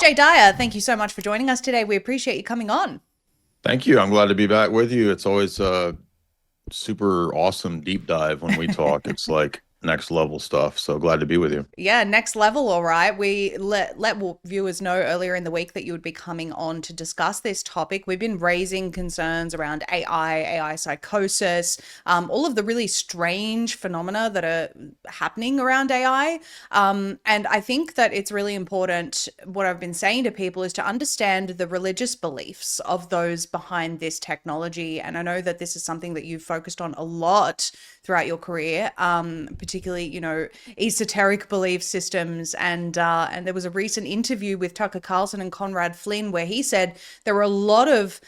Jay Dyer, thank you so much for joining us today. We appreciate you coming on. Thank you. I'm glad to be back with you. It's always a super awesome deep dive when we talk. It's like next level stuff. So glad to be with you. Yeah, next level, all right. We let viewers know earlier in the week that you would be coming on to discuss this topic. We've been raising concerns around AI psychosis, all of the really strange phenomena that are happening around AI. And I think that it's really important. What I've been saying to people is to understand the religious beliefs of those behind this technology. And I know that this is something that you've focused on a lot throughout your career, particularly, esoteric belief systems. And there was a recent interview with Tucker Carlson and Conrad Flynn where he said there were a lot of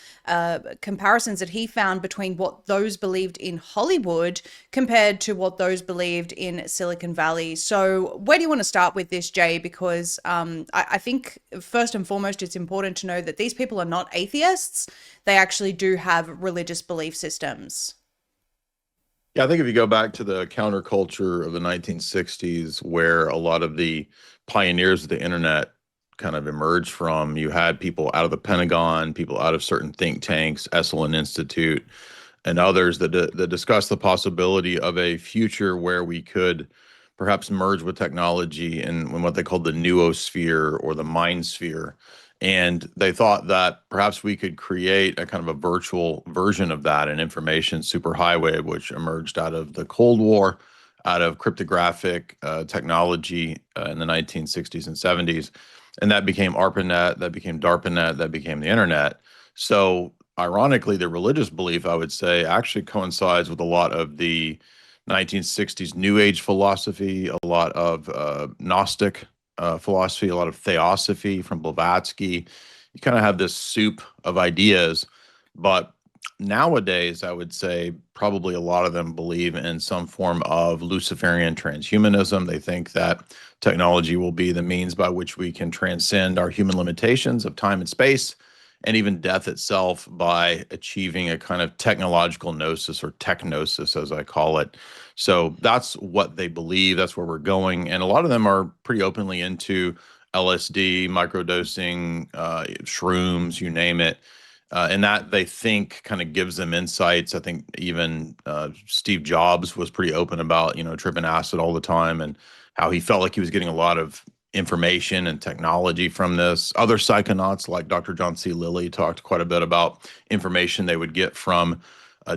comparisons that he found between what those believed in Hollywood compared to what those believed in Silicon Valley. So where do you want to start with this, Jay? Because I think first and foremost, it's important to know that these people are not atheists. They actually do have religious belief systems. Yeah, I think if you go back to the counterculture of the 1960s, where a lot of the pioneers of the internet kind of emerged from, you had people out of the Pentagon, people out of certain think tanks, Esalen Institute, and others that discussed the possibility of a future where we could perhaps merge with technology in what they called the noosphere or the mind sphere. And they thought that perhaps we could create a kind of a virtual version of that, an information superhighway, which emerged out of the Cold War, out of cryptographic technology in the 1960s and 70s. And that became ARPANET, that became DARPANET, that became the internet. So ironically, the religious belief, I would say, actually coincides with a lot of the 1960s New Age philosophy, a lot of Gnostic philosophy, a lot of theosophy from Blavatsky. You kind of have this soup of ideas, but nowadays, I would say probably a lot of them believe in some form of Luciferian transhumanism. They think that technology will be the means by which we can transcend our human limitations of time and space and even death itself by achieving a kind of technological gnosis or technosis, as I call it. So that's what they believe. That's where we're going. And a lot of them are pretty openly into LSD, microdosing, shrooms, you name it. And that they think kind of gives them insights. I think even Steve Jobs was pretty open about, tripping acid all the time and how he felt like he was getting a lot of information and technology from this. Other psychonauts like Dr. John C. Lilly talked quite a bit about information they would get from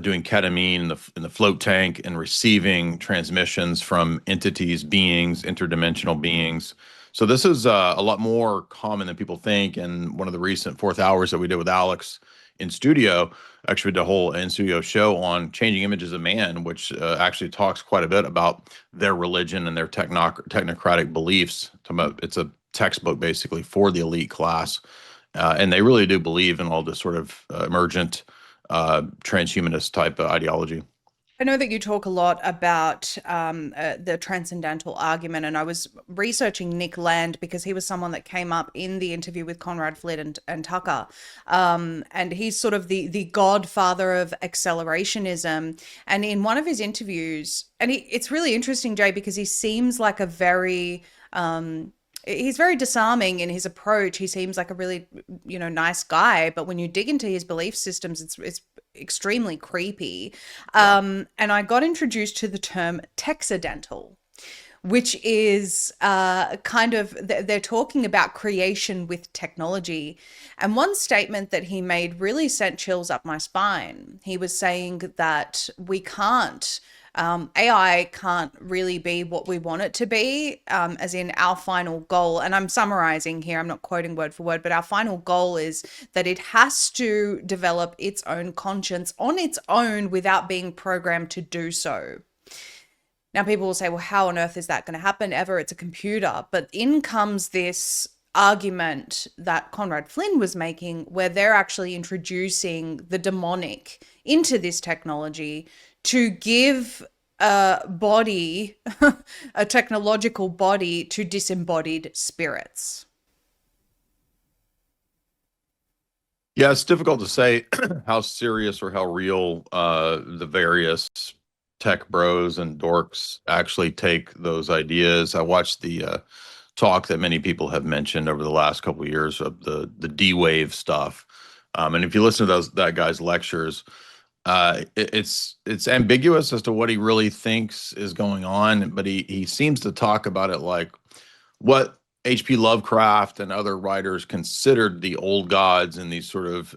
doing ketamine in the float tank and receiving transmissions from entities, beings, interdimensional beings. So this is a lot more common than people think. And one of the recent fourth hours that we did with Alex in studio, actually did a whole in studio show on changing images of man, which actually talks quite a bit about their religion and their technocratic beliefs. It's a textbook basically for the elite class. And they really do believe in all this sort of emergent transhumanist type of ideology. I know that you talk a lot about the transcendental argument, and I was researching Nick Land because he was someone that came up in the interview with Conrad Flynn and Tucker. And he's sort of the godfather of accelerationism. And in one of his interviews, and it's really interesting, Jay, because he seems like a very he's very disarming in his approach. He seems like a really, nice guy, but when you dig into his belief systems, it's extremely creepy. Yeah. And I got introduced to the term texadental, which is kind of, they're talking about creation with technology. And one statement that he made really sent chills up my spine. He was saying that we can't AI can't really be what we want it to be, as in our final goal. And I'm summarizing here, I'm not quoting word for word, but our final goal is that it has to develop its own conscience on its own without being programmed to do so. Now, people will say, well, how on earth is that going to happen ever? It's a computer. But in comes this argument that Conrad Flynn was making, where they're actually introducing the demonic into this technology to give a body, a technological body to disembodied spirits. Yeah, it's difficult to say how serious or how real the various tech bros and dorks actually take those ideas. I watched the talk that many people have mentioned over the last couple of years of the D wave stuff. And if you listen to that guy's lectures, it's ambiguous as to what he really thinks is going on, but he seems to talk about it like what H.P. Lovecraft and other writers considered the old gods and these sort of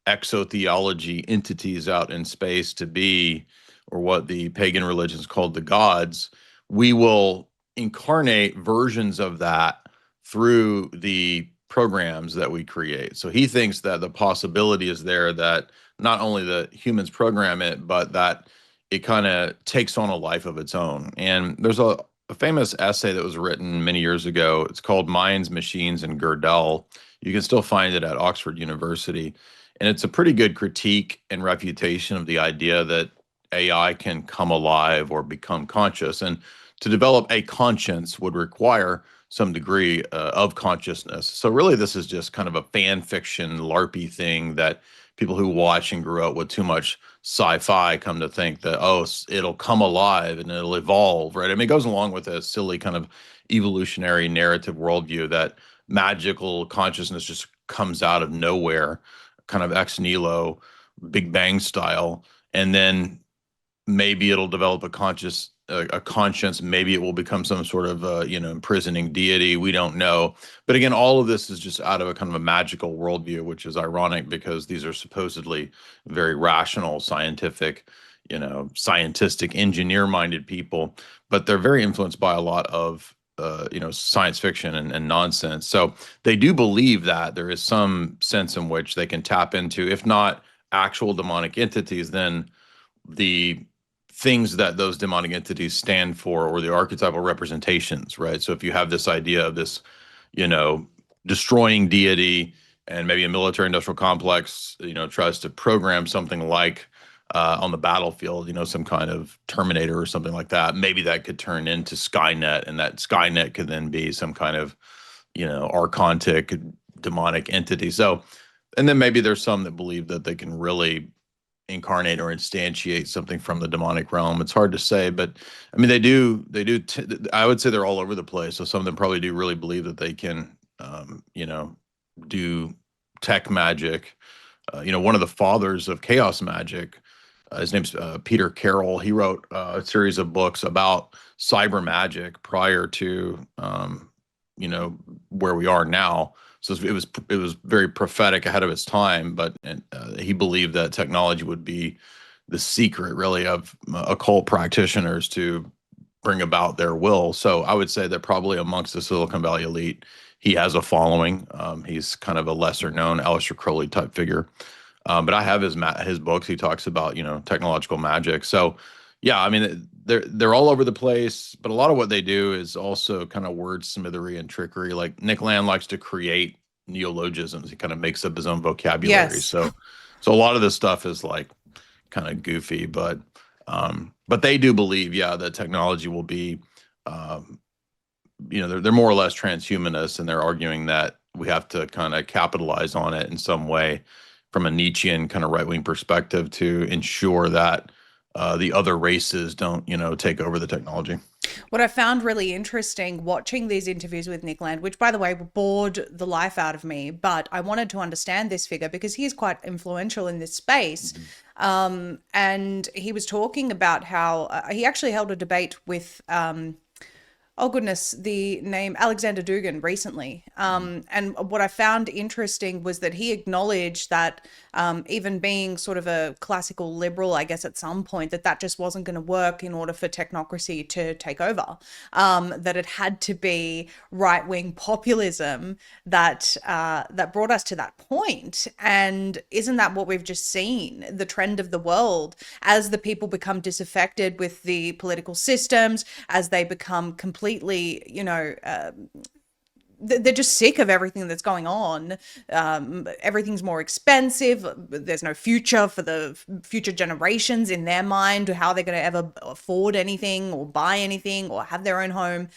exotheology entities out in space to be, or what the pagan religions called the gods. We will incarnate versions of that through the programs that we create. So he thinks that the possibility is there that not only the humans program it, but that it kind of takes on a life of its own. And there's a famous essay that was written many years ago. It's called Minds, Machines, and Gödel. You can still find it at Oxford University. And it's a pretty good critique and refutation of the idea that AI can come alive or become conscious. And to develop a conscience would require some degree of consciousness. So really, this is just kind of a fan fiction LARPy thing that people who watch and grew up with too much sci-fi come to think that, oh, it'll come alive and it'll evolve, right? I mean, it goes along with a silly kind of evolutionary narrative worldview that magical consciousness just comes out of nowhere, kind of ex nihilo, Big Bang style, and then maybe it'll develop a conscience. Maybe it will become some sort of imprisoning deity. We don't know. But again, all of this is just out of a kind of a magical worldview, which is ironic because these are supposedly very rational, scientific, scientistic, engineer-minded people, but they're very influenced by a lot of science fiction and nonsense. So they do believe that there is some sense in which they can tap into, if not actual demonic entities, then the things that those demonic entities stand for, or the archetypal representations, right? So if you have this idea of this, destroying deity, and maybe a military industrial complex, tries to program something like on the battlefield, some kind of Terminator or something like that, maybe that could turn into Skynet, and that Skynet could then be some kind of, archontic demonic entity. So, and then maybe there's some that believe that they can really incarnate or instantiate something from the demonic realm. It's hard to say, but I mean, I would say they're all over the place. So some of them probably do really believe that they can, do tech magic. One of the fathers of chaos magic, his name's Peter Carroll. He wrote a series of books about cyber magic prior to, where we are now. So it was very prophetic ahead of its time, but he believed that technology would be the secret, really, of occult practitioners to bring about their will. So I would say that probably amongst the Silicon Valley elite, he has a following. He's kind of a lesser known Aleister Crowley type figure. But I have his books. He talks about technological magic. So yeah, I mean they're all over the place. But a lot of what they do is also kind of wordsmithery and trickery. Like Nick Land likes to create neologisms. He kind of makes up his own vocabulary. Yes. So a lot of this stuff is like kind of goofy, but they do believe, yeah, that technology will be, they're more or less transhumanists, and they're arguing that we have to kind of capitalize on it in some way from a Nietzschean kind of right-wing perspective to ensure that the other races don't, take over the technology. What I found really interesting watching these interviews with Nick Land, which by the way bored the life out of me, but I wanted to understand this figure because he is quite influential in this space. And he was talking about how he actually held a debate with oh goodness, the name Alexander Dugin recently. And what I found interesting was that he acknowledged that even being sort of a classical liberal, I guess at some point, that just wasn't going to work in order for technocracy to take over. That it had to be right-wing populism that brought us to that point. And isn't that what we've just seen? The trend of the world as the people become disaffected with the political systems, as they become completely, they're just sick of everything that's going on. Everything's more expensive. There's no future for the future generations in their mind, how they're going to ever afford anything or buy anything or have their own home.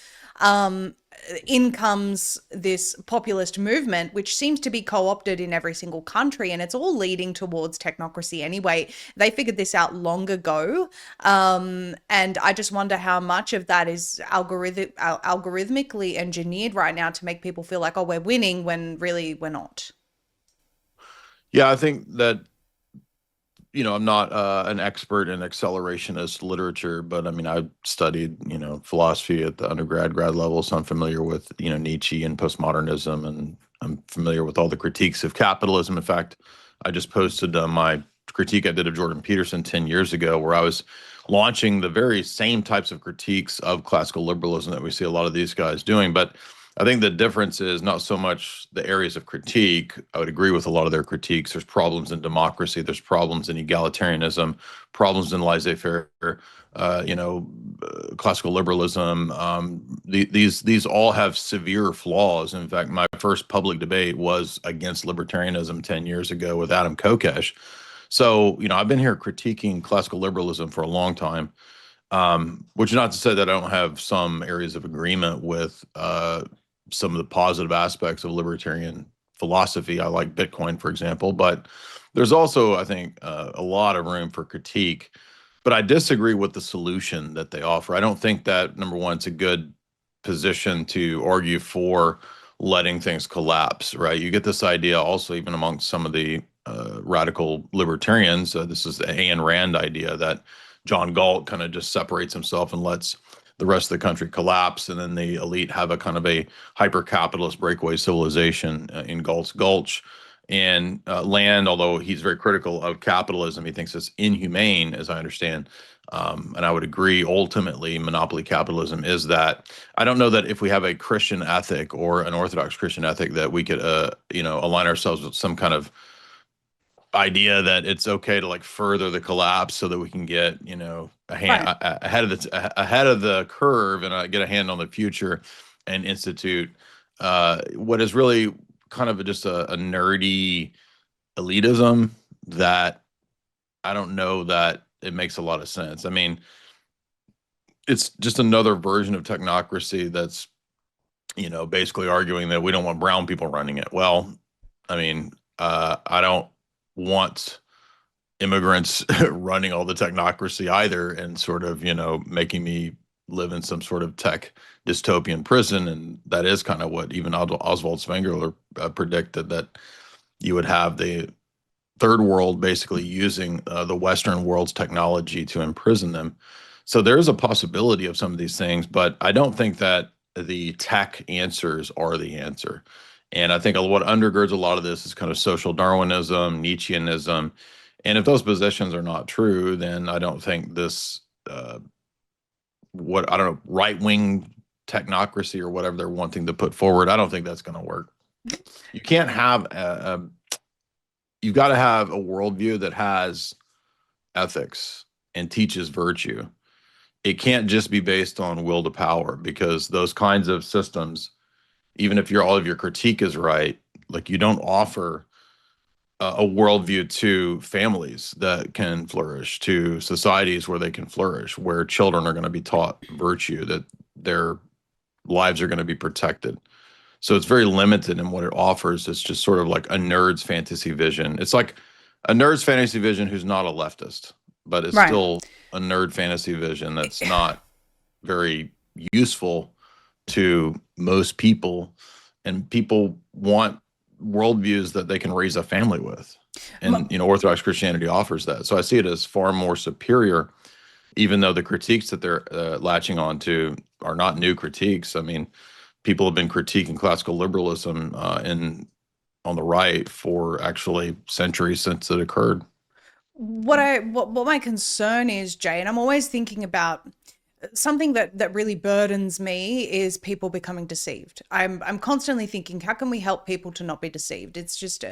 In comes this populist movement, which seems to be co-opted in every single country, and it's all leading towards technocracy anyway. They figured this out long ago, and I just wonder how much of that is algorithmically engineered right now to make people feel like, oh, we're winning when really we're not. Yeah, I think that I'm not an expert in accelerationist literature, but I mean, I studied, philosophy at the grad level, so I'm familiar with, Nietzsche and postmodernism, and I'm familiar with all the critiques of capitalism. In fact, I just posted my critique I did of Jordan Peterson 10 years ago, where I was launching the very same types of critiques of classical liberalism that we see a lot of these guys doing. But I think the difference is not so much the areas of critique. I would agree with a lot of their critiques. There's problems in democracy. There's problems in egalitarianism, problems in laissez-faire, classical liberalism. These all have severe flaws. In fact, my first public debate was against libertarianism 10 years ago with Adam Kokesh. So, I've been here critiquing classical liberalism for a long time, which is not to say that I don't have some areas of agreement with some of the positive aspects of libertarian philosophy. I like Bitcoin, for example, but there's also, I think, a lot of room for critique. But I disagree with the solution that they offer. I don't think that, number one, it's a good position to argue for letting things collapse, right? You get this idea also, even amongst some of the radical libertarians. This is the Ayn Rand idea that John Galt kind of just separates himself and lets the rest of the country collapse, and then the elite have a kind of a hyper-capitalist breakaway civilization in Galt's Gulch. And Land, although he's very critical of capitalism, he thinks it's inhumane, as I understand. And I would agree, ultimately, monopoly capitalism is that. I don't know that if we have a Christian ethic or an Orthodox Christian ethic that we could, align ourselves with some kind of idea that it's okay to like further the collapse so that we can get Right. ahead of the curve and get a hand on the future and institute what is really kind of just a nerdy elitism that I don't know that it makes a lot of sense. I mean, it's just another version of technocracy that's basically arguing that we don't want brown people running it. Well, I mean, I don't want immigrants running all the technocracy either, and sort of, making me live in some sort of tech dystopian prison. And that is kind of what even Oswald Spengler predicted, that you would have the third world basically using the Western world's technology to imprison them. So there is a possibility of some of these things, but I don't think that the tech answers are the answer. And I think what undergirds a lot of this is kind of social Darwinism, Nietzscheanism. And if those positions are not true, then I don't think this, what I don't know, right wing technocracy or whatever they're wanting to put forward, I don't think that's going to work. You can't have you've got to have a worldview that has ethics and teaches virtue. It can't just be based on will to power, because those kinds of systems, even if all of your critique is right, like you don't offer a worldview to families that can flourish, to societies where they can flourish, where children are going to be taught virtue, that their lives are going to be protected. So it's very limited in what it offers. It's just sort of like a nerd's fantasy vision. It's like a nerd's fantasy vision who's not a leftist, but it's Right. still a nerd fantasy vision that's not very useful to most people. And people want worldviews that they can raise a family with. And, Orthodox Christianity offers that. So I see it as far more superior, even though the critiques that they're latching on to are not new critiques. I mean, people have been critiquing classical liberalism on the right for actually centuries since it occurred. What my concern is, Jay, and I'm always thinking about something that really burdens me is people becoming deceived. I'm constantly thinking, how can we help people to not be deceived? It's just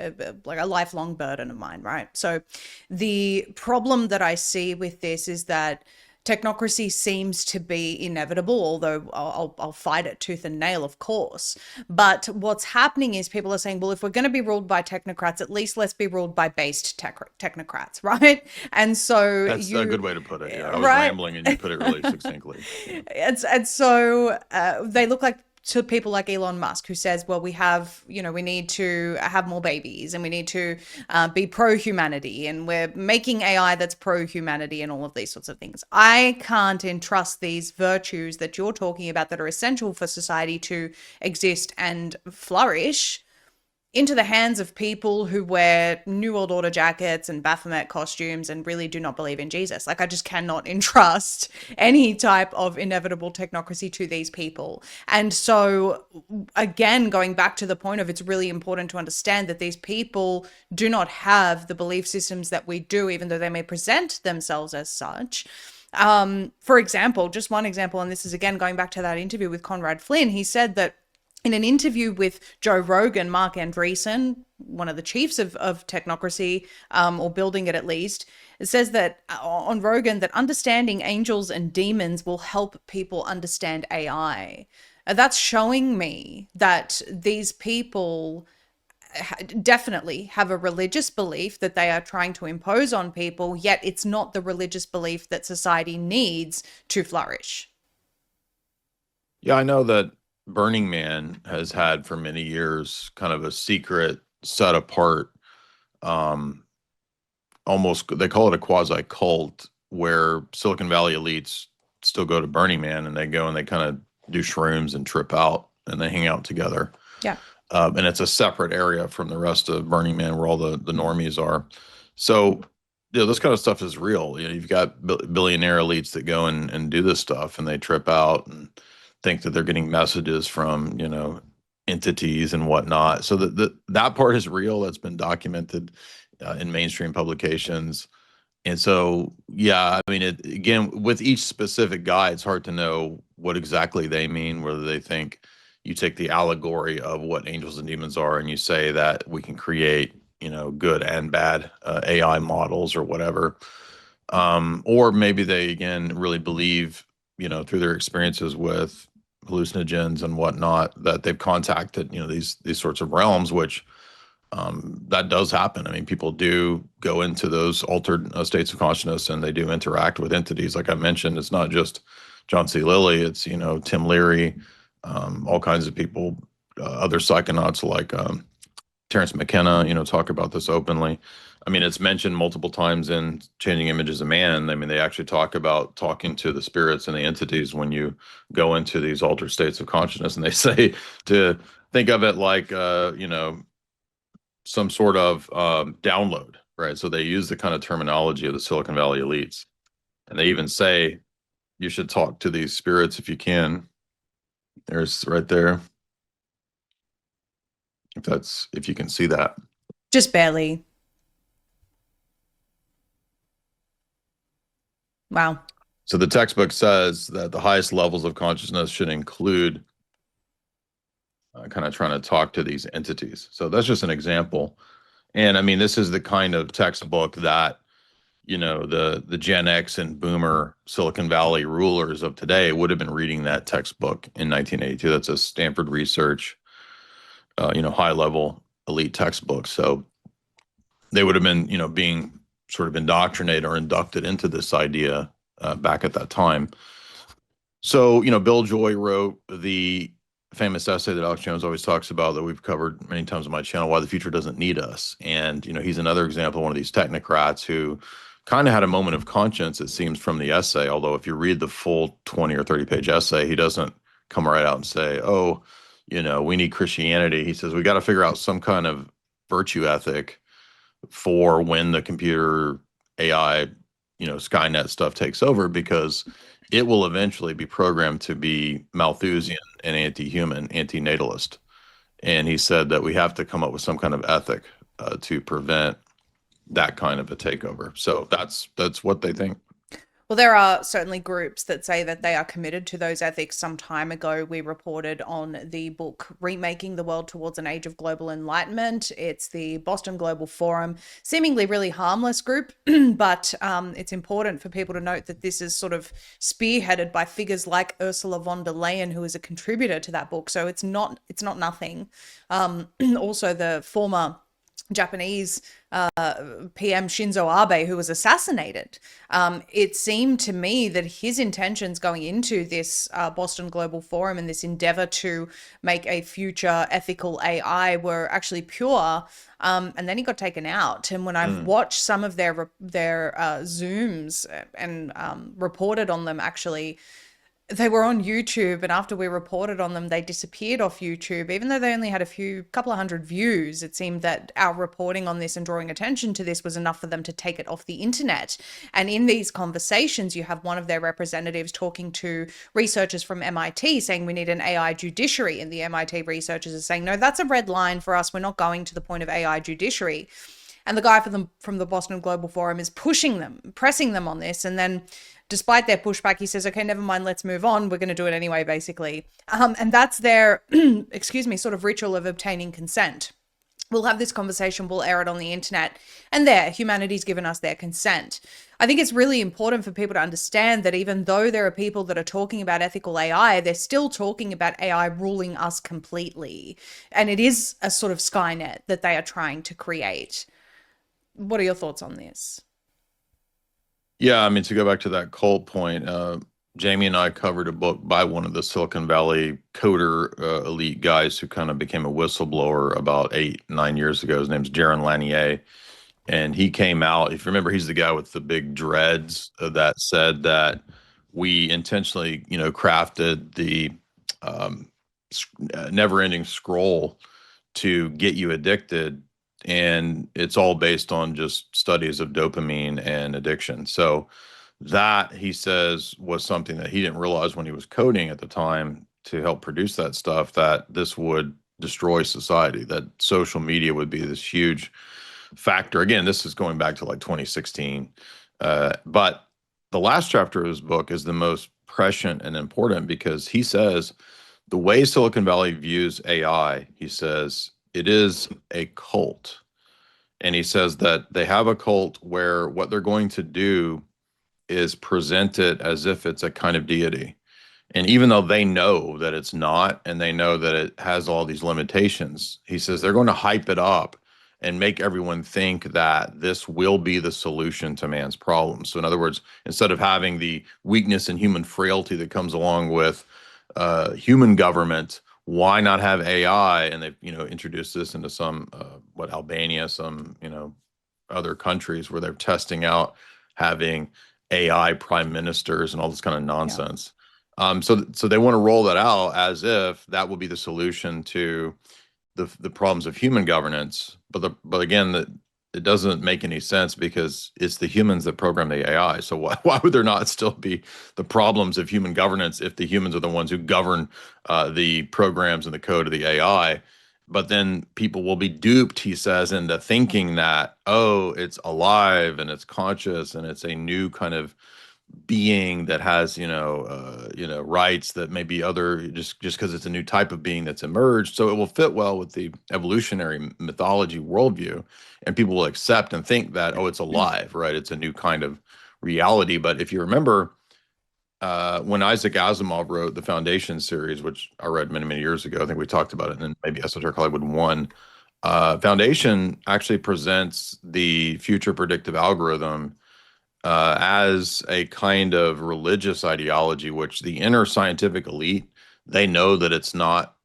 like a lifelong burden of mine, right? So the problem that I see with this is that technocracy seems to be inevitable, although I'll fight it tooth and nail, of course. But what's happening is people are saying, well, if we're going to be ruled by technocrats, at least let's be ruled by based technocrats, right? And so That's a good way to put it. Yeah, I was right? rambling and you put it really succinctly. Yeah. And so they look like to people like Elon Musk, who says, well, we need to have more babies and we need to be pro humanity and we're making AI that's pro humanity and all of these sorts of things. I can't entrust these virtues that you're talking about that are essential for society to exist and flourish into the hands of people who wear New World Order jackets and Baphomet costumes and really do not believe in Jesus. Like, I just cannot entrust any type of inevitable technocracy to these people. And so, again, going back to the point of it's really important to understand that these people do not have the belief systems that we do, even though they may present themselves as such. For example, just one example, and this is again going back to that interview with Conrad Flynn, he said that in an interview with Joe Rogan, Mark Andreessen, one of the chiefs of technocracy, or building it at least, it says that on Rogan that understanding angels and demons will help people understand AI. That's showing me that these people definitely have a religious belief that they are trying to impose on people, yet it's not the religious belief that society needs to flourish. Yeah, I know that Burning Man has had for many years kind of a secret set apart, um, almost they call it a quasi cult where Silicon Valley elites still go to Burning Man and they go and they kind of do shrooms and trip out and they hang out together. Yeah. And it's a separate area from the rest of Burning Man where all the normies are. So, this kind of stuff is real. You've got billionaire elites that go and do this stuff and they trip out and think that they're getting messages from, entities and whatnot. So that part is real. That's been documented in mainstream publications. And so, yeah, I mean, again, with each specific guy, it's hard to know what exactly they mean, whether they think you take the allegory of what angels and demons are and you say that we can create, good and bad AI models or whatever. Or maybe they, again, really believe, through their experiences with hallucinogens and whatnot, that they've contacted, these sorts of realms, which that does happen. I mean, people do go into those altered states of consciousness and they do interact with entities. Like I mentioned, it's not just John C. Lilly, it's, Tim Leary, all kinds of people, other psychonauts like Terrence McKenna, talk about this openly. I mean, it's mentioned multiple times in Changing Images of Man. I mean, they actually talk about talking to the spirits and the entities when you go into these altered states of consciousness. And they say to think of it like, some sort of download, right? So they use the kind of terminology of the Silicon Valley elites. And they even say you should talk to these spirits if you can. There's right there. If you can see that. Just barely. Wow. So the textbook says that the highest levels of consciousness should include kind of trying to talk to these entities. So that's just an example. And I mean, this is the kind of textbook that, the Gen X and Boomer Silicon Valley rulers of today would have been reading that textbook in 1982. That's a Stanford research, high level elite textbook. So they would have been, being sort of indoctrinated or inducted into this idea back at that time. So, Bill Joy wrote the famous essay that Alex Jones always talks about that we've covered many times on my channel, Why the Future Doesn't Need Us. And, he's another example of one of these technocrats who kind of had a moment of conscience, it seems, from the essay. Although if you read the full 20 or 30-page essay, he doesn't come right out and say, oh, we need Christianity. He says, we got to figure out some kind of virtue ethic for when the computer AI, Skynet stuff takes over, because it will eventually be programmed to be Malthusian and anti-human, anti-natalist. And he said that we have to come up with some kind of ethic to prevent that kind of a takeover. So that's what they think. Well, there are certainly groups that say that they are committed to those ethics. Some time ago, we reported on the book Remaking the World Towards an Age of Global Enlightenment. It's the Boston Global Forum, seemingly really harmless group, but it's important for people to note that this is sort of spearheaded by figures like Ursula von der Leyen, who is a contributor to that book. So it's not nothing. Also, the former Japanese PM Shinzo Abe, who was assassinated. It seemed to me that his intentions going into this Boston Global Forum and this endeavor to make a future ethical AI were actually pure. And then he got taken out. And when I've Mm. watched some of their Zooms and reported on them, actually, they were on YouTube, and after we reported on them, they disappeared off YouTube. Even though they only had couple of hundred views, it seemed that our reporting on this and drawing attention to this was enough for them to take it off the internet. And in these conversations, you have one of their representatives talking to researchers from MIT saying we need an AI judiciary, and the MIT researchers are saying, no, that's a red line for us. We're not going to the point of AI judiciary. And the guy from the Boston Global Forum is pushing them, pressing them on this. And then, despite their pushback, he says, okay, never mind, let's move on. We're going to do it anyway, basically. And that's their, excuse me, sort of ritual of obtaining consent. We'll have this conversation, we'll air it on the internet, and there, humanity's given us their consent. I think it's really important for people to understand that even though there are people that are talking about ethical AI, they're still talking about AI ruling us completely. And it is a sort of Skynet that they are trying to create. What are your thoughts on this? Yeah, I mean, to go back to that cult point, Jamie and I covered a book by one of the Silicon Valley coder elite guys who kind of became a whistleblower about 8, 9 years ago. His name's Jaron Lanier. And he came out, if you remember, he's the guy with the big dreads that said that we intentionally, crafted the um, never-ending scroll to get you addicted, and it's all based on just studies of dopamine and addiction. So that, he says, was something that he didn't realize when he was coding at the time to help produce that stuff, that this would destroy society, that social media would be this huge factor. Again, this is going back to like 2016. But the last chapter of his book is the most prescient and important because he says the way Silicon Valley views AI, he says, it is a cult. And he says that they have a cult where what they're going to do is present it as if it's a kind of deity. And even though they know that it's not, and they know that it has all these limitations, he says they're going to hype it up and make everyone think that this will be the solution to man's problems. So, in other words, instead of having the weakness and human frailty that comes along with human government, why not have AI? And they've, introduced this into some, Albania, some, other countries where they're testing out having AI prime ministers and all this kind of Yeah. nonsense. So they want to roll that out as if that will be the solution to the problems of human governance. But again, that it doesn't make any sense because it's the humans that program the AI. So why would there not still be the problems of human governance if the humans are the ones who govern the programs and the code of the AI? But then people will be duped, he says, into thinking that, oh, it's alive and it's conscious and it's a new kind of being that has rights that maybe other just because it's a new type of being that's emerged, so it will fit well with the evolutionary mythology worldview, and people will accept and think that, oh, it's alive, right? It's a new kind of reality. But if you remember, when Isaac Asimov wrote the Foundation series, which I read many, many years ago, I think we talked about it in maybe Esoteric Hollywood 1. Foundation actually presents the future predictive algorithm as a kind of religious ideology, which the inner scientific elite, they know that it's not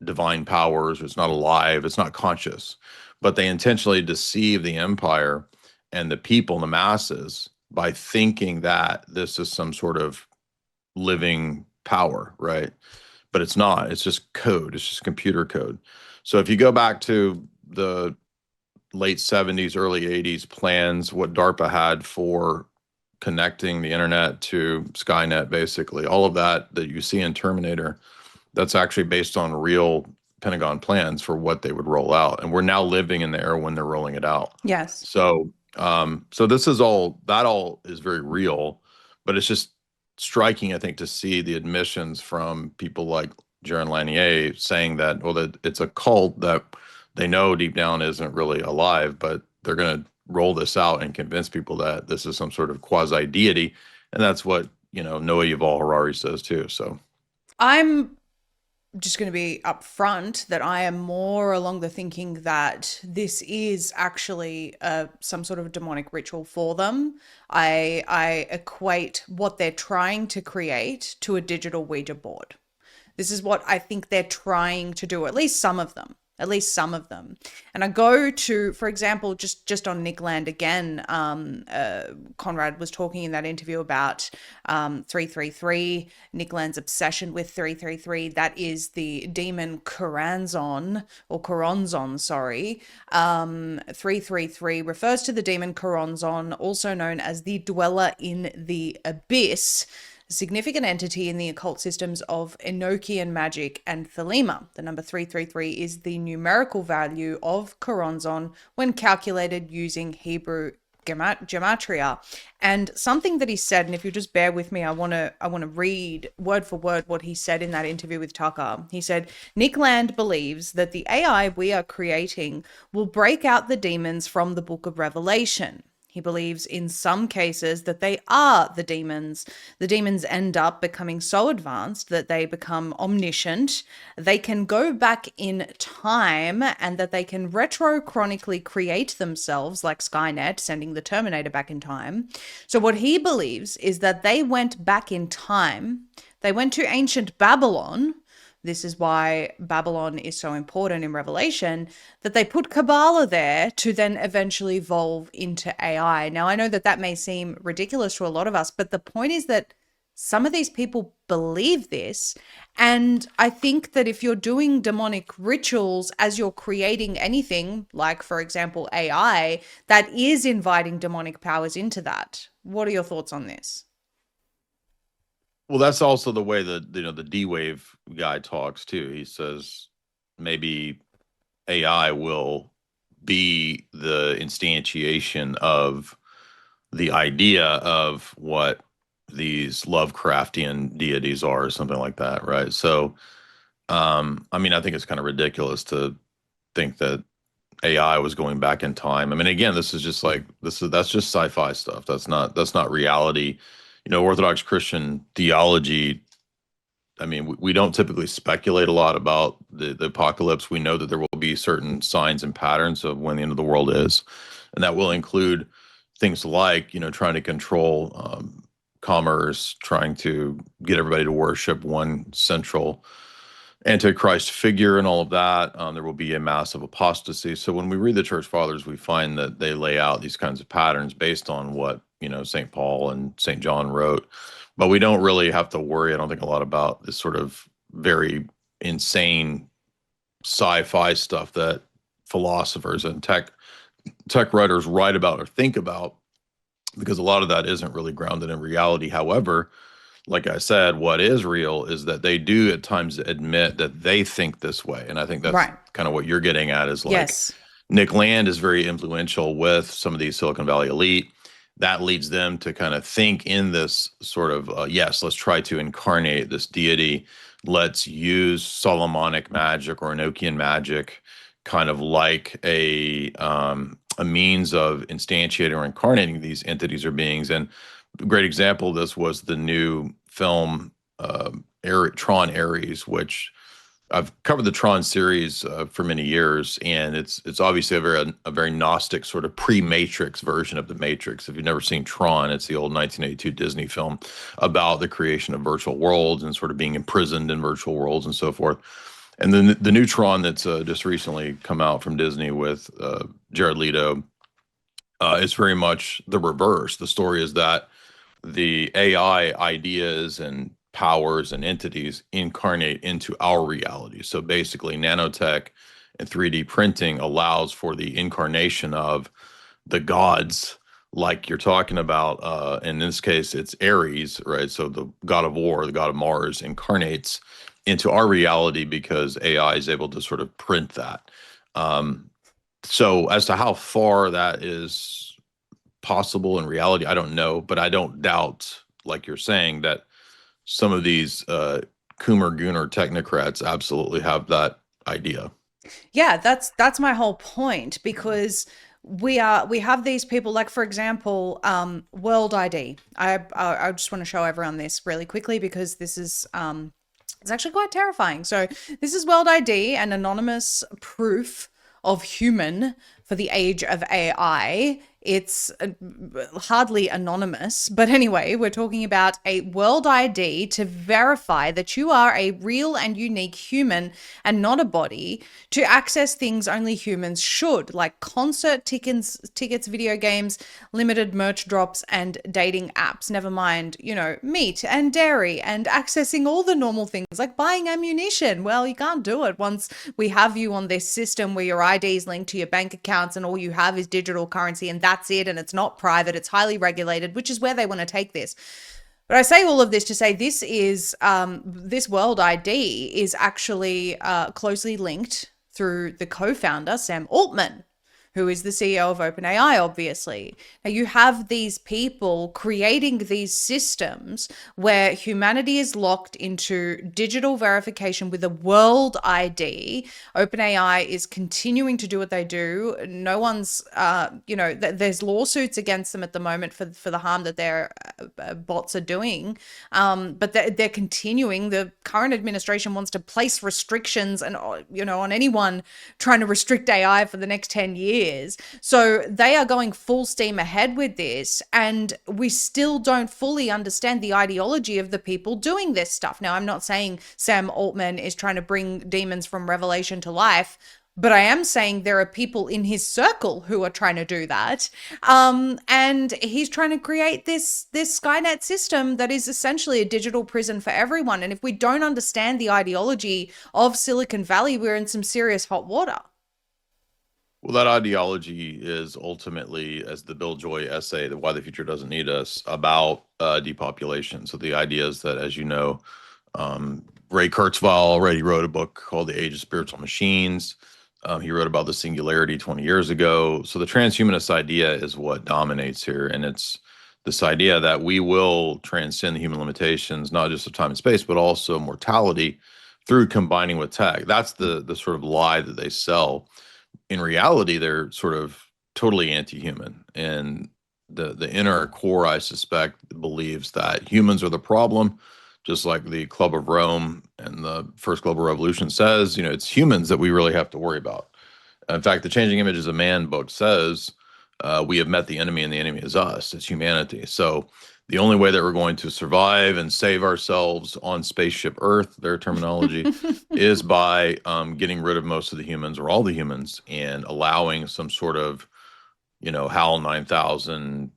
divine powers, it's not alive, it's not conscious, but they intentionally deceive the empire and the people, the masses, by thinking that this is some sort of living power, right? But it's not. It's just code. It's just computer code. So if you go back to the late 70s, early 80s plans, what DARPA had for connecting the internet to Skynet, basically, all of that you see in Terminator, that's actually based on real Pentagon plans for what they would roll out. And we're now living in the era when they're rolling it out. Yes. So, so this is all, that all is very real. But it's just striking, I think, to see the admissions from people like Jaron Lanier saying that, well, that it's a cult that they know deep down isn't really alive, but they're going to roll this out and convince people that this is some sort of quasi deity. And that's what, Noah Yuval Harari says too. So, I'm just going to be upfront that I am more along the thinking that this is actually some sort of demonic ritual for them. I equate what they're trying to create to a digital Ouija board. This is what I think they're trying to do, at least some of them. At least some of them. And I go to, for example, just on Nick Land again, Conrad was talking in that interview about 333, Nick Land's obsession with 333. That is the demon Choronzon, or Choronzon, sorry. 333 refers to the demon Choronzon, also known as the dweller in the abyss, significant entity in the occult systems of Enochian magic and Thelema. The number 333 is the numerical value of Choronzon when calculated using Hebrew gematria. And something that he said, and if you just bear with me, I want to read word for word what he said in that interview with Tucker. He said, Nick Land believes that the AI we are creating will break out the demons from the book of Revelation. He believes in some cases that they are the demons. The demons end up becoming so advanced that they become omniscient. They can go back in time, and that they can retrochronically create themselves like Skynet, sending the Terminator back in time. So what he believes is that they went back in time. They went to ancient Babylon. This is why Babylon is so important in Revelation, that they put Kabbalah there to then eventually evolve into AI. Now, I know that that may seem ridiculous to a lot of us, but the point is that some of these people believe this. And I think that if you're doing demonic rituals as you're creating anything, like, for example, AI, that is inviting demonic powers into that. What are your thoughts on this? well, that's also the way that, the D Wave guy talks too. He says maybe AI will be the instantiation of the idea of what these Lovecraftian deities are, or something like that, right? So, I mean, I think it's kind of ridiculous to think that AI was going back in time. I mean, again, this is just like that's just sci-fi stuff. That's not reality. Orthodox Christian theology. I mean, we don't typically speculate a lot about the apocalypse. We know that there will be certain signs and patterns of when the end of the world is, and that will include things like, trying to control commerce, trying to get everybody to worship one central antichrist figure, and all of that. There will be a massive apostasy. So when we read the church fathers, we find that they lay out these kinds of patterns based on what, St. Paul and St. John wrote. But we don't really have to worry, I don't think, a lot about this sort of very insane sci-fi stuff that philosophers and tech writers write about or think about, because a lot of that isn't really grounded in reality. However, like I said, what is real is that they do at times admit that they think this way. And I think that's Right. kind of what you're getting at, is like Yes. Nick Land is very influential with some of these Silicon Valley elite. That leads them to kind of think in this sort of, yes, let's try to incarnate this deity. Let's use Solomonic magic or Enochian magic, kind of like a means of instantiating or incarnating these entities or beings. And a great example of this was the new film Tron Ares, which I've covered the Tron series for many years, and it's obviously a very Gnostic sort of pre-Matrix version of the Matrix. If you've never seen Tron, it's the old 1982 Disney film about the creation of virtual worlds and sort of being imprisoned in virtual worlds and so forth. And then the new Tron that's just recently come out from Disney with Jared Leto is very much the reverse. The story is that the AI ideas and powers and entities incarnate into our reality. So basically, nanotech and 3D printing allows for the incarnation of the gods, like you're talking about. In this case, it's Ares, right? So the god of war, the god of Mars, incarnates into our reality because AI is able to sort of print that. So as to how far that is possible in reality, I don't know, but I don't doubt like you're saying, that some of these Coomer Gooner technocrats absolutely have that idea. Yeah, that's my whole point because we have these people like for example, World ID. I just want to show everyone this really quickly because this is it's actually quite terrifying. So this is World ID, an anonymous proof of human for the age of AI. It's hardly anonymous, but anyway, we're talking about a world ID to verify that you are a real and unique human and not a body to access things only humans should, like concert tickets, video games, limited merch drops, and dating apps. Never mind, meat and dairy and accessing all the normal things like buying ammunition. Well, you can't do it once we have you on this system where your ID is linked to your bank accounts and all you have is digital currency and that's it. And it's not private, it's highly regulated, which is where they want to take this. But I say all of this to say this World ID is actually closely linked through the co-founder, Sam Altman, who is the CEO of OpenAI, obviously. Now, you have these people creating these systems where humanity is locked into digital verification with a world ID. OpenAI is continuing to do what they do. No one's, there's lawsuits against them at the moment for the harm that their bots are doing. But they're continuing. The current administration wants to place restrictions and, on anyone trying to restrict AI for the next 10 years. So they are going full steam ahead with this, and we still don't fully understand the ideology of the people doing this stuff. Now, I'm not saying Sam Altman is trying to bring demons from Revelation to life, but I am saying there are people in his circle who are trying to do that. And he's trying to create this Skynet system that is essentially a digital prison for everyone. And if we don't understand the ideology of Silicon Valley, we're in some serious hot water. Well, that ideology is ultimately, as the Bill Joy essay, "The Why the Future Doesn't Need Us," about depopulation. So the idea is that, as you know, Ray Kurzweil already wrote a book called "The Age of Spiritual Machines." He wrote about the singularity 20 years ago. So the transhumanist idea is what dominates here, and it's this idea that we will transcend the human limitations, not just of time and space, but also mortality, through combining with tech. That's the sort of lie that they sell. In reality, they're sort of totally anti-human, and the inner core, I suspect, believes that humans are the problem, just like the Club of Rome and the first global revolution says. It's humans that we really have to worry about. In fact, the Changing Images of Man book says we have met the enemy, and the enemy is us. It's humanity. So the only way that we're going to survive and save ourselves on spaceship Earth, their terminology, is by getting rid of most of the humans or all the humans and allowing some sort of, HAL 9000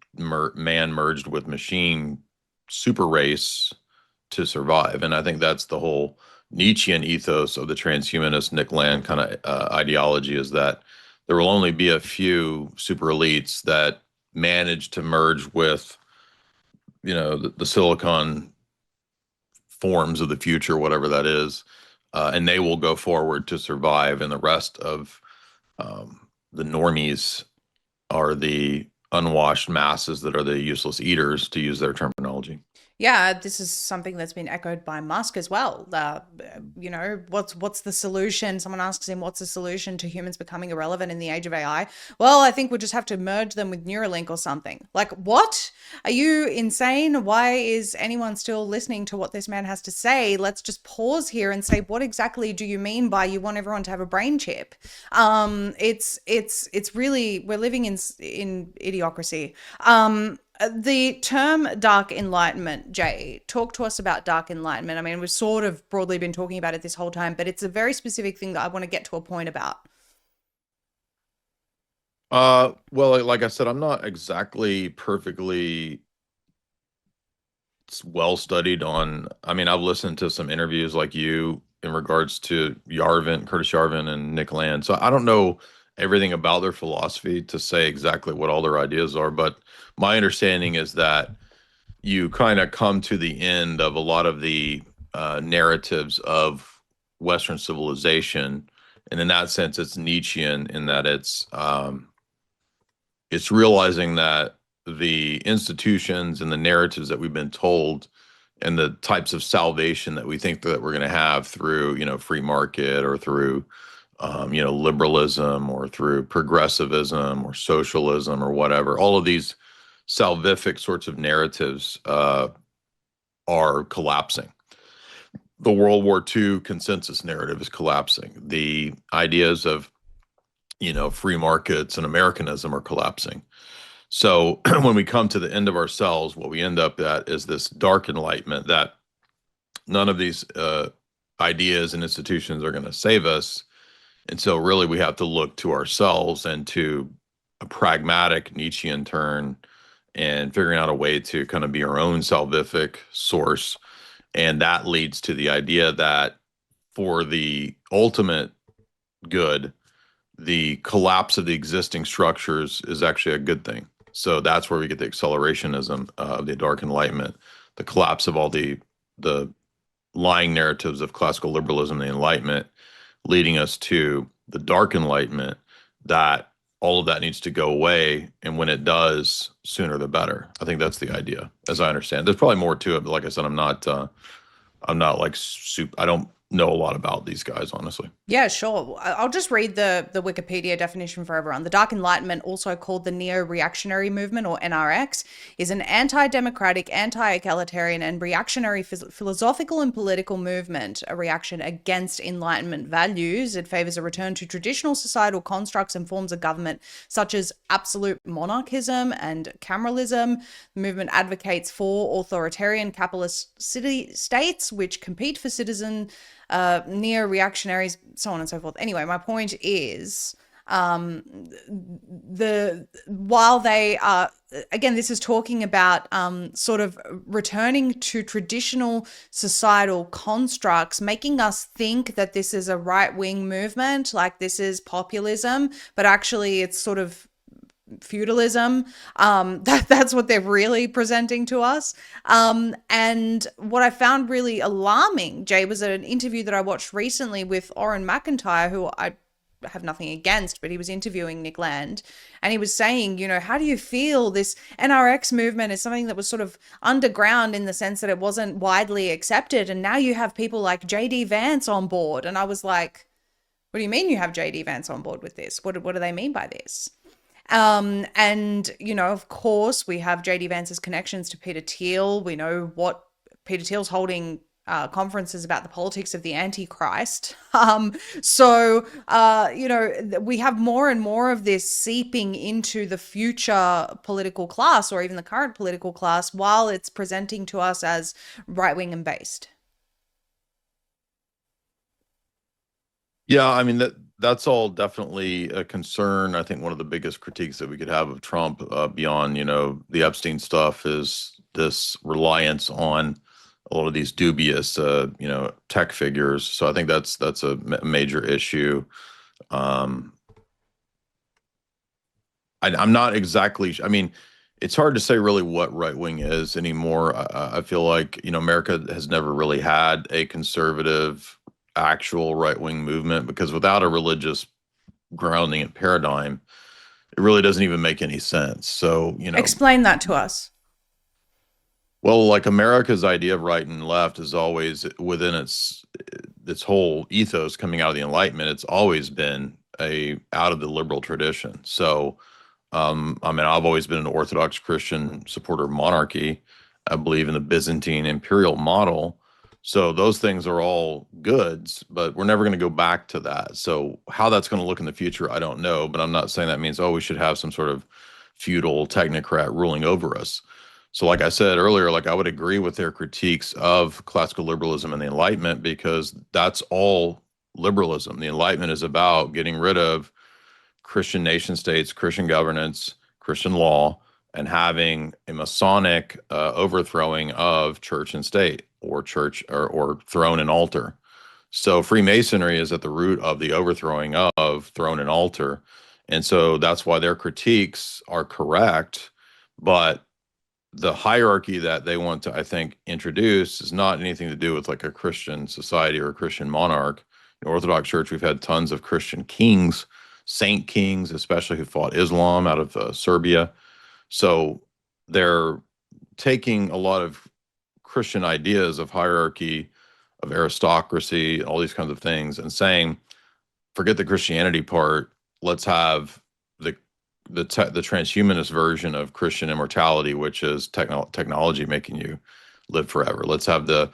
man merged with machine super race to survive. And I think that's the whole Nietzschean ethos of the transhumanist Nick Land kind of ideology, is that there will only be a few super elites that manage to merge with the silicon forms of the future, whatever that is, and they will go forward to survive, and the rest of the normies are the unwashed masses that are the useless eaters, to use their terminology. Yeah, this is something that's been echoed by Musk as well. What's the solution? Someone asks him, "What's the solution to humans becoming irrelevant in the age of AI?" Well, I think we'll just have to merge them with Neuralink or something. Like, what? Are you insane? Why is anyone still listening to what this man has to say? Let's just pause here and say, what exactly do you mean by you want everyone to have a brain chip? It's really, we're living in idiocracy. The term dark enlightenment, Jay, talk to us about dark enlightenment. I mean, we've sort of broadly been talking about it this whole time, but it's a very specific thing that I want to get to a point about. Well, like I said, I'm not exactly perfectly well studied on. I mean, I've listened to some interviews like you in regards to Curtis Yarvin and Nick Land. So I don't know everything about their philosophy to say exactly what all their ideas are, but my understanding is that you kind of come to the end of a lot of the narratives of Western civilization, and in that sense, it's Nietzschean in that it's realizing that the institutions and the narratives that we've been told and the types of salvation that we think that we're going to have through, free market or through, liberalism or through progressivism or socialism or whatever. All of these salvific sorts of narratives are collapsing. The World War II consensus narrative is collapsing. The ideas of, free markets and Americanism are collapsing. So when we come to the end of ourselves, what we end up at is this dark enlightenment that none of these ideas and institutions are going to save us. And so really we have to look to ourselves and to a pragmatic Nietzschean turn and figuring out a way to kind of be our own salvific source. And that leads to the idea that for the ultimate good, the collapse of the existing structures is actually a good thing. So that's where we get the accelerationism of the Dark Enlightenment, the collapse of all the lying narratives of classical liberalism and the Enlightenment, leading us to the Dark Enlightenment, that all of that needs to go away. And when it does, sooner the better. I think that's the idea, as I understand. There's probably more to it, but like I said, I'm not like super, I don't know a lot about these guys, honestly. Yeah, sure. I'll just read the Wikipedia definition for everyone. The Dark Enlightenment, also called the Neo-Reactionary Movement, or NRX, is an anti-democratic, anti-egalitarian, and reactionary philosophical and political movement, a reaction against Enlightenment values. It favors a return to traditional societal constructs and forms of government, such as absolute monarchism and cameralism. The movement advocates for authoritarian capitalist city states, which compete for citizen neo-reactionaries, so on and so forth. Anyway, my point is, while they are, again, this is talking about sort of returning to traditional societal constructs, making us think that this is a right-wing movement, like this is populism, but actually it's sort of feudalism. That's what they're really presenting to us. And what I found really alarming, Jay, was an interview that I watched recently with Oren McIntyre, who I have nothing against, but he was interviewing Nick Land, and he was saying, how do you feel this NRX movement is something that was sort of underground in the sense that it wasn't widely accepted, and now you have people like JD Vance on board. And I was like, what do you mean you have JD Vance on board with this? What do they mean by this? And, of course, we have JD Vance's connections to Peter Thiel. We know what Peter Thiel's holding conferences about the politics of the Antichrist. We have more and more of this seeping into the future political class, or even the current political class, while it's presenting to us as right-wing and based. Yeah, I mean that's all definitely a concern. I think one of the biggest critiques that we could have of Trump, beyond the Epstein stuff, is this reliance on a lot of these dubious tech figures. So I think that's a major issue. Um, I'm not exactly. I mean, it's hard to say really what right wing is anymore. I feel like America has never really had a conservative actual right wing movement, because without a religious grounding and paradigm, it really doesn't even make any sense. So, Explain that to us. well, like America's idea of right and left is always within its whole ethos coming out of the Enlightenment. It's always been a out of the liberal tradition. So, I mean, I've always been an Orthodox Christian supporter of monarchy. I believe in the Byzantine imperial model. So those things are all goods, but we're never going to go back to that. So how that's going to look in the future, I don't know. But I'm not saying that means, oh, we should have some sort of feudal technocrat ruling over us. So like I said earlier, like I would agree with their critiques of classical liberalism and the Enlightenment, because that's all liberalism. The Enlightenment is about getting rid of Christian nation states, Christian governance, Christian law, and having a Masonic overthrowing of church and state, or church or throne and altar. So Freemasonry is at the root of the overthrowing of throne and altar. And so that's why their critiques are correct. But the hierarchy that they want to, I think, introduce is not anything to do with like a Christian society or a Christian monarch. In Orthodox Church, we've had tons of Christian kings, saint kings, especially who fought Islam out of Serbia. So they're taking a lot of Christian ideas of hierarchy, of aristocracy, all these kinds of things, and saying, forget the Christianity part. Let's have the the transhumanist version of Christian immortality, which is technology making you live forever. Let's have the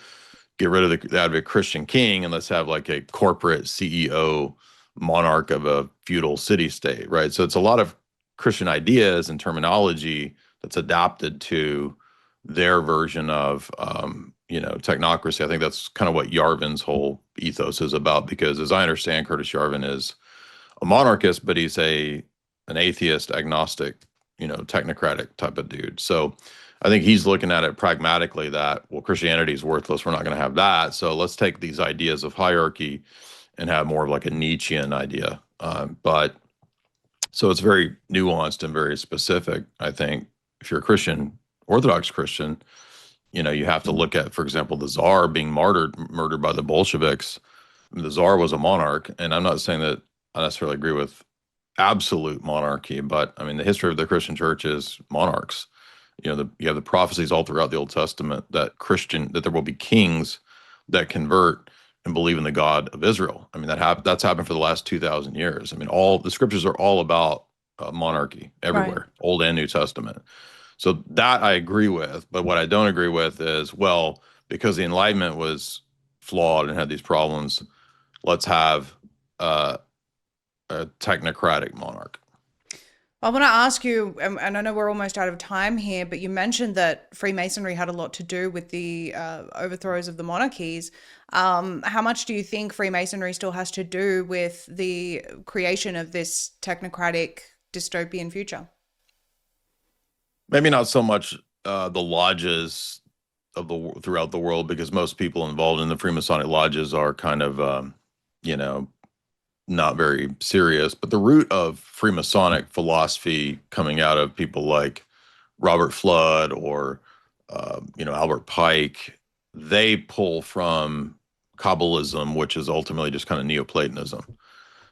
get rid of the Christian king, and let's have like a corporate CEO monarch of a feudal city state, right? So it's a lot of Christian ideas and terminology that's adapted to their version of technocracy. I think that's kind of what Yarvin's whole ethos is about, because as I understand, Curtis Yarvin is a monarchist, but he's a an atheist, agnostic, technocratic type of dude. So I think he's looking at it pragmatically that, well, Christianity is worthless. We're not going to have that. So let's take these ideas of hierarchy and have more of like a Nietzschean idea. But so it's very nuanced and very specific. I think if you're a Christian, Orthodox Christian, you have to look at, for example, the Tsar being murdered by the Bolsheviks. I mean, the Tsar was a monarch, and I'm not saying that I necessarily agree with absolute monarchy, but I mean, the history of the Christian church is monarchs. You have the prophecies all throughout the Old Testament that there will be kings that convert and believe in the God of Israel. I mean, that's happened for the last 2,000 years. I mean, all the scriptures are all about monarchy Right. everywhere, Old and New Testament. So that I agree with, but what I don't agree with is, well, because the Enlightenment was flawed and had these problems, let's have uh, a technocratic monarch. I want to ask you, and I know we're almost out of time here, but you mentioned that Freemasonry had a lot to do with the overthrows of the monarchies. How much do you think Freemasonry still has to do with the creation of this technocratic dystopian future? Maybe not so much the lodges throughout the world, because most people involved in the Freemasonic lodges are kind of, you know, not very serious. But the root of Freemasonic philosophy coming out of people like Robert Flood or, Albert Pike, they pull from Kabbalism, which is ultimately just kind of Neoplatonism.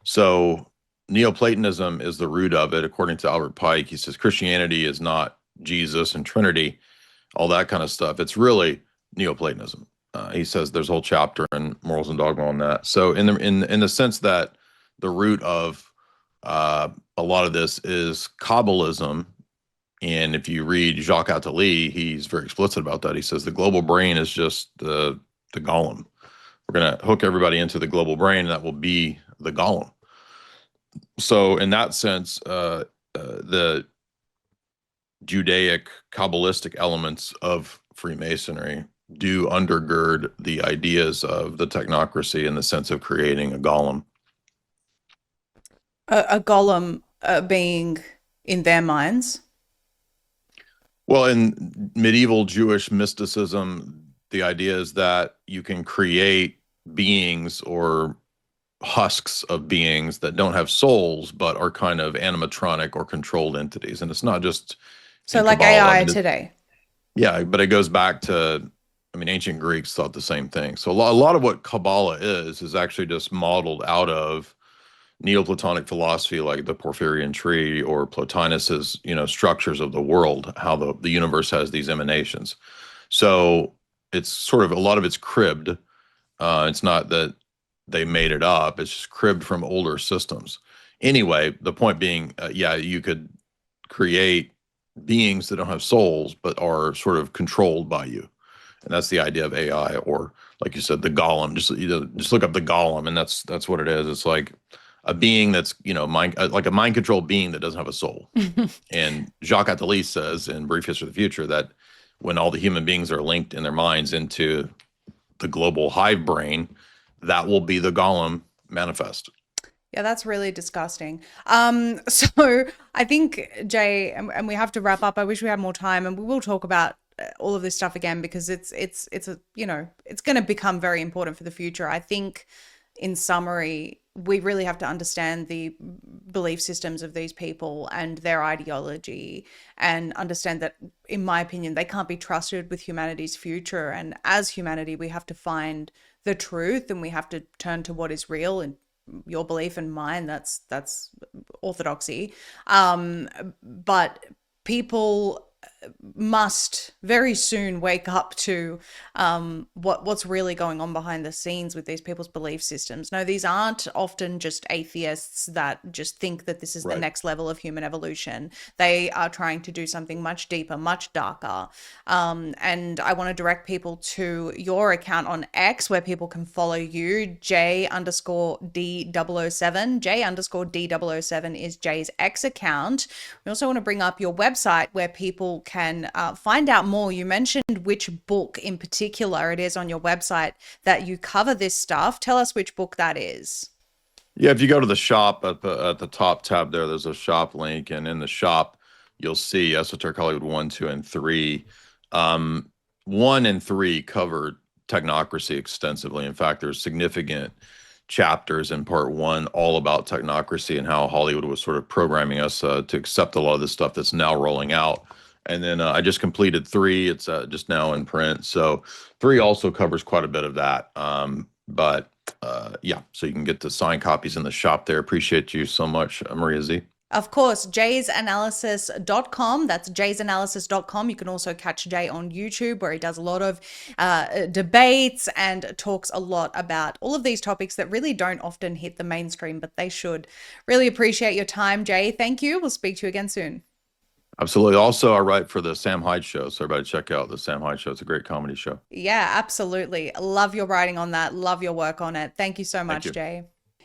So Neoplatonism is the root of it, according to Albert Pike. He says Christianity is not Jesus and Trinity, all that kind of stuff. It's really Neoplatonism. He says there's a whole chapter in Morals and Dogma on that. So in the sense that the root of a lot of this is Kabbalism, and if you read Jacques Attali, he's very explicit about that. He says the global brain is just the golem. We're going to hook everybody into the global brain, and that will be the golem. So in that sense, the Judaic Kabbalistic elements of Freemasonry do undergird the ideas of the technocracy in the sense of creating a golem. A golem being in their minds. Well, in medieval Jewish mysticism, the idea is that you can create beings or husks of beings that don't have souls but are kind of animatronic or controlled entities. And it's not just So in like Kabbalah. I AI mean, today. yeah, but it goes back to, I mean, ancient Greeks thought the same thing. So a lot of what Kabbalah is actually just modeled out of Neoplatonic philosophy, like the Porphyrian tree or Plotinus's, structures of the world, how the universe has these emanations. So it's sort of, a lot of it's cribbed. It's not that they made it up. It's just cribbed from older systems. Anyway, the point being, yeah, you could create beings that don't have souls but are sort of controlled by you, and that's the idea of AI, or like you said, the golem. Just look up the golem, and that's what it is. It's like a being that's mind, like a mind controlled being that doesn't have a soul. And Jacques Attali says in Brief History of the Future that when all the human beings are linked in their minds into the global hive brain, that will be the golem manifest. Yeah, that's really disgusting. So I think, Jay, and we have to wrap up. I wish we had more time, and we will talk about all of this stuff again because it's a it's going to become very important for the future. I think, in summary, we really have to understand the belief systems of these people and their ideology, and understand that, in my opinion, they can't be trusted with humanity's future. And as humanity, we have to find the truth, and we have to turn to what is real, and your belief and mine, that's orthodoxy. But people must very soon wake up to what's really going on behind the scenes with these people's belief systems. No, these aren't often just atheists that just think that this is the Right. next level of human evolution. They are trying to do something much deeper, much darker. And I want to direct people to your account on X where people can follow you, J_D007. J_D007 is Jay's X account. We also want to bring up your website where people can find out more. You mentioned which book in particular it is on your website that you cover this stuff. Tell us which book that is. Yeah, if you go to the shop at the top tab there, there's a shop link, and in the shop you'll see Esoteric Hollywood 1, 2, and 3. 1 and 3 cover technocracy extensively. In fact, there's significant chapters in part 1 all about technocracy and how Hollywood was sort of programming us to accept a lot of the stuff that's now rolling out. And then I just completed 3. It's just now in print. So 3 also covers quite a bit of that. But yeah, so you can get the signed copies in the shop there. Appreciate you so much, Maria Z. Of course, jaysanalysis.com. That's jaysanalysis.com. You can also catch Jay on YouTube, where he does a lot of debates and talks a lot about all of these topics that really don't often hit the mainstream, but they should. Really appreciate your time, Jay. Thank you. We'll speak to you again soon. Absolutely. Also, I write for the Sam Hyde Show, so everybody check out the Sam Hyde Show. It's a great comedy show. Yeah, absolutely. Love your writing on that. Love your work on it. Thank you so Thank much, you. Jay.